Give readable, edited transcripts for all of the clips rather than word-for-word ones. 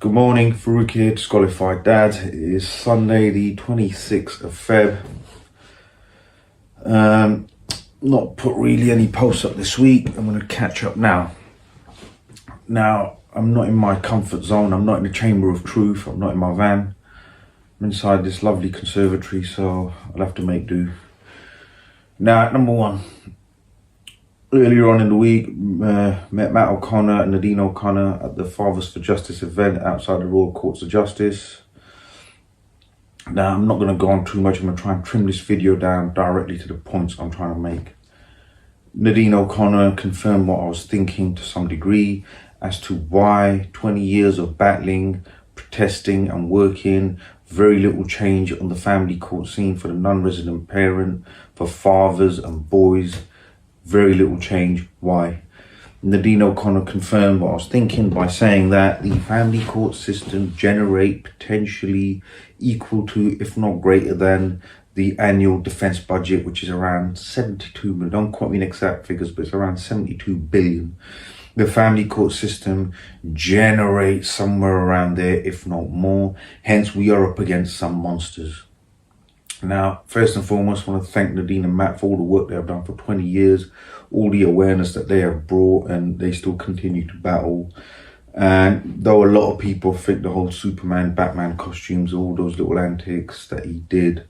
Good morning, Farouk here, Disqualified Dad. It is Sunday the 26th of Feb. Not put really any posts up this week. I'm going to catch up now. Now, I'm not in my comfort zone. I'm not in the chamber of truth. I'm not in my van. I'm inside this lovely conservatory, so I'll have to make do. Now, number one. Earlier on in the week, met Matt O'Connor and Nadine O'Connor at the Fathers for Justice event outside the Royal Courts of Justice. Now, I'm not going to go on too much. I'm going to try and trim this video down directly to the points I'm trying to make. Nadine O'Connor confirmed what I was thinking to some degree as to why 20 years of battling, protesting and working, very little change on the family court scene for the non-resident parent, for fathers and boys. Very little change. Why? Nadine O'Connor confirmed what I was thinking by saying that the family court system generate potentially equal to, if not greater than, the annual defence budget, which is around 72 million. Don't quote me in exact figures, but it's around 72 billion. The family court system generates somewhere around there, if not more. Hence, we are up against some monsters. Now, first and foremost, I want to thank Nadine and Matt for all the work they have done for 20 years, all the awareness that they have brought, and they still continue to battle. And though a lot of people think the whole Superman, Batman costumes, all those little antics that he did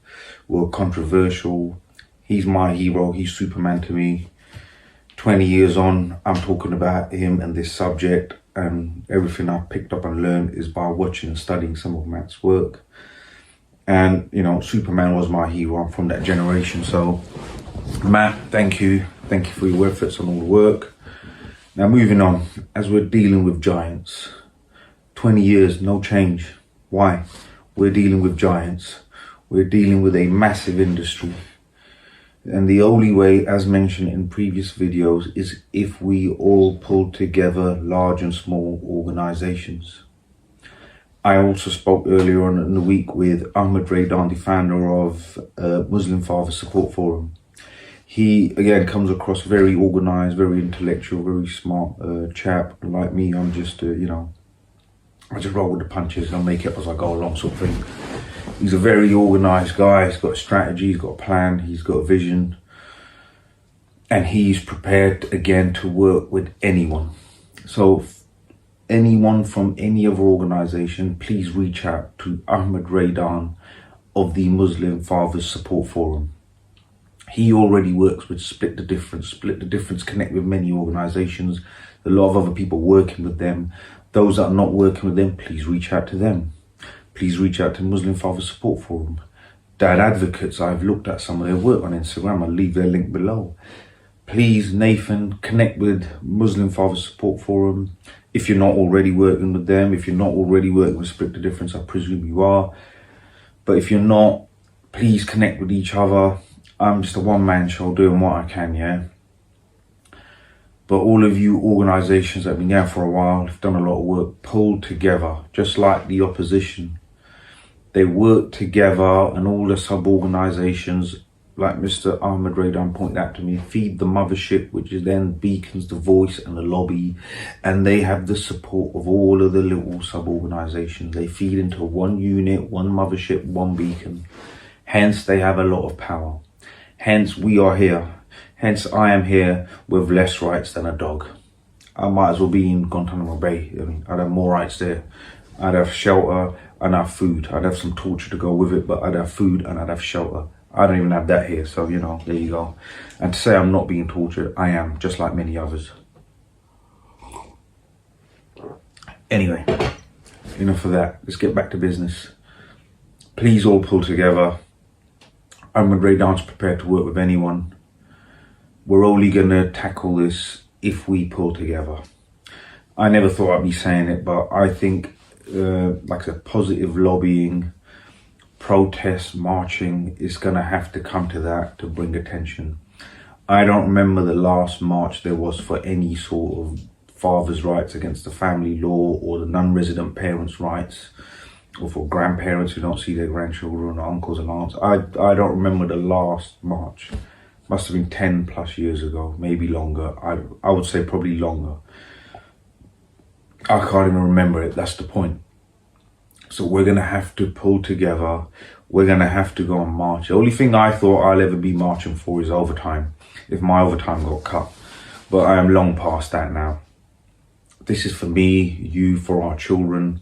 were controversial, he's my hero, he's Superman to me. 20 years on, I'm talking about him and this subject, and everything I've picked up and learned is by watching and studying some of Matt's work. And, you know, Superman was my hero. I'm from that generation. So, Matt, thank you. Thank you for your efforts on all the work. Now, moving on, as we're dealing with giants, 20 years, no change. Why? We're dealing with giants. We're dealing with a massive industry. And the only way, as mentioned in previous videos, is if we all pull together large and small organizations. I also spoke earlier on in the week with Ahmed Raidan, the founder of Muslim Father Support Forum. He, again, comes across very organized, very intellectual, very smart chap. Like me, I'm just, I just roll with the punches and I'll make it up as I go along sort of thing. He's a very organized guy. He's got a strategy, he's got a plan, he's got a vision. And he's prepared, again, to work with anyone. So, anyone from any other organization, please reach out to Ahmed Raidan of the Muslim Fathers Support Forum. He already works with Split the Difference. Split the Difference connect with many organizations. A lot of other people working with them. Those that are not working with them, please reach out to them. Please reach out to Muslim Fathers Support Forum. Dad Advocates, I've looked at some of their work on Instagram. I'll leave their link below. Please, Nathan, connect with Muslim Fathers Support Forum. If you're not already working with them, if you're not already working with Split the Difference, I presume you are. But if you're not, please connect with each other. I'm just a one-man show doing what I can, yeah? But all of you organizations that have been there for a while, have done a lot of work, pulled together, just like the opposition. They work together, and all the sub-organizations, like Mr. Ahmed Raidan pointed out to me, feed the mothership, which is then beacons the voice and the lobby, and they have the support of all of the little sub-organizations. They feed into one unit, one mothership, one beacon. Hence, they have a lot of power. Hence, we are here. Hence, I am here with less rights than a dog. I might as well be in Guantanamo Bay. I mean, I'd have more rights there. I'd have shelter and I'd have food. I'd have some torture to go with it, but I'd have food and I'd have shelter. I don't even have that here, so, there you go. And to say I'm not being tortured, I am, just like many others. Anyway, enough of that. Let's get back to business. Please all pull together. Ahmed Raidan's prepared to work with anyone. We're only going to tackle this if we pull together. I never thought I'd be saying it, but I think, like I said, positive lobbying, protest, marching is going to have to come to that to bring attention. I don't remember the last march there was for any sort of father's rights against the family law, or the non-resident parents' rights, or for grandparents who don't see their grandchildren, or uncles and aunts. I don't remember the last march. Must have been 10 plus years ago, maybe longer. I would say probably longer. I can't even remember it, that's the point. So we're going to have to pull together. We're going to have to go and march. The only thing I thought I'll ever be marching for is overtime, if my overtime got cut. But I am long past that now. This is for me, you, for our children.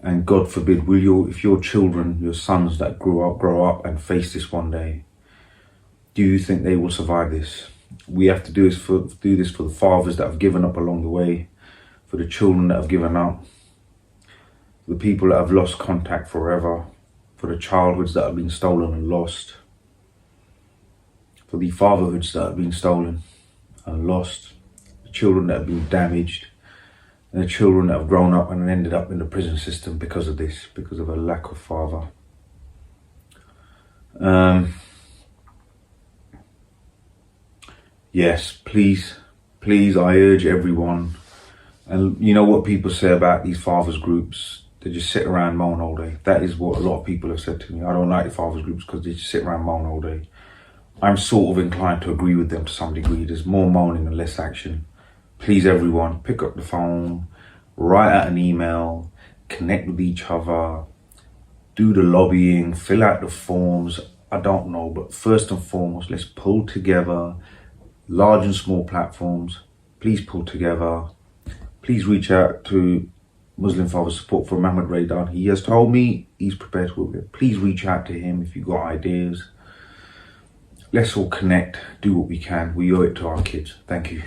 And God forbid, if your children, your sons that grow up and face this one day, do you think they will survive this? We have to do this for the fathers that have given up along the way, for the children that have given up, for the people that have lost contact forever, for the childhoods that have been stolen and lost, for the fatherhoods that have been stolen and lost, the children that have been damaged, and the children that have grown up and ended up in the prison system because of this, because of a lack of father. Yes, please, I urge everyone. And you know what people say about these fathers groups? They just sit around moan all day. That is what a lot of people have said to me. I don't like the fathers groups because they just sit around moan all day. I'm sort of inclined to agree with them to some degree. There's more moaning and less action. Please, everyone, pick up the phone, write out an email, connect with each other, do the lobbying, fill out the forms. I don't know, but first and foremost, let's pull together. Large and small platforms, please pull together. Please reach out to Muslim Father Support for Mohammed Raidan. He has told me he's prepared to work with it. Please reach out to him if you've got ideas. Let's all connect, do what we can. We owe it to our kids. Thank you.